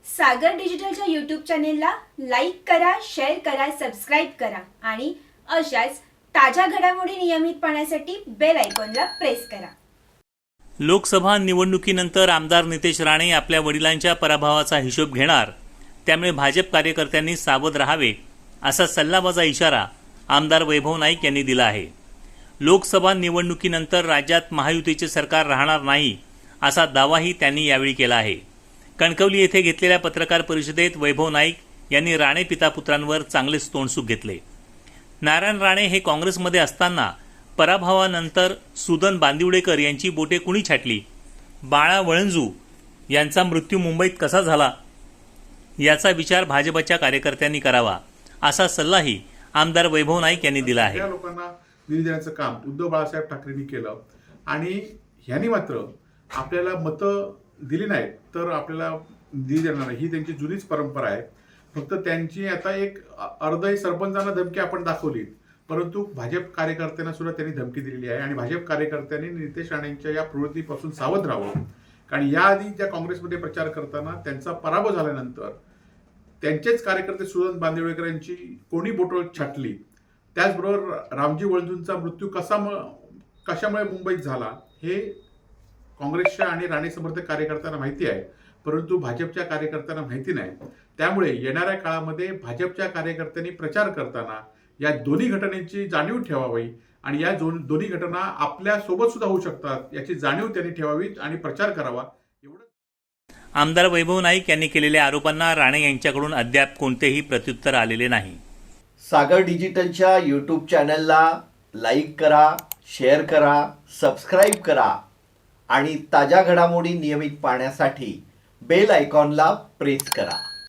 सागर डिजिटलच्या YouTube चॅनेलला like करा, share करा, सबस्क्राईब करा आणि अशाच ताज्या घडामोडी नियमित पाहण्यासाठी बेल आयकॉनला प्रेस करा। लोकसभा निवडणुकीनंतर आमदार नितेश राणे आपल्या वडिलांच्या पराभवाचा हिशोब घेणार, त्यामुळे भाजप कार्यकर्त्यांनी सावध राहावे असा सल्लाबाजा इशारा आमदार वैभव नाईक यांनी दिला आहे। लोकसभा निवडणुकीनंतर राज्यात महायुतीचे सरकार राहणार नाही असा दावाही त्यांनी यावेळी केला आहे। कणकवली येथे घेतलेल्या पत्रकार परिषदेत वैभव नाईक यांनी राणे पितापुत्रांवर चांगलेच तोंडसुख घेतले। नारायण राणे हे काँग्रेसमध्ये असताना पराभवानंतर सुदन बांदिवडेकर यांची बोटे कुणी छाटली, बाळा वळंजू यांचा मृत्यू मुंबईत कसा झाला याचा विचार भाजपच्या कार्यकर्त्यांनी करावा असा सल्लाही आमदार वैभव नाईक यांनी दिला आहे। या लोकांना निधी देण्याचं काम उद्धव बाळासाहेब ठाकरेंनी केलं आणि ह्यांनी मात्र आपल्याला मतं दिली नाहीत तर आपल्याला निधी देणार नाही, ही त्यांची जुनीच परंपरा आहे। फक्त त्यांची आता एक अर्धही सरपंचांना धमकी आपण दाखवली, परंतु भाजप कार्यकर्त्यांना सुद्धा त्यांनी धमकी दिलेली आहे आणि भाजप कार्यकर्त्यांनी नितेश राणेंच्या या प्रवृत्तीपासून सावध राहावं। कारण याआधी त्या काँग्रेसमध्ये प्रचार करताना त्यांचा पराभव झाल्यानंतर त्यांचेच कार्यकर्ते सुदन बांदिवडेकर यांची कोणी बोटं छाटली, त्याचबरोबर रामजी वळंजूंचा मृत्यू कशामुळे मुंबईत झाला हे काँग्रेसच्या आणि राणे समर्थक कार्यकर्त्यांना माहिती आहे, परंतु भाजपच्या कार्यकर्त्यांना माहिती नाही। त्यामुळे येणाऱ्या काळामध्ये भाजपच्या कार्यकर्त्यांनी प्रचार करताना या दोन्ही घटनेची जाणीव ठेवावी आणि या दोन्ही घटना आपल्या सोबत सुद्धा होऊ शकतात याची जाणीव त्यांनी ठेवावी आणि प्रचार करावा। आमदार वैभव नाईक यांनी केलेल्या आरोपांना राणे यांच्याकडून अद्याप कोणतेही प्रत्युत्तर आलेले नाही। सागर डिजिटलच्या यूट्यूब चॅनलला लाईक करा, शेअर करा, सबस्क्राईब करा आणि ताज्या घडामोडी नियमित पाहण्यासाठी बेल आयकॉनला प्रेस करा।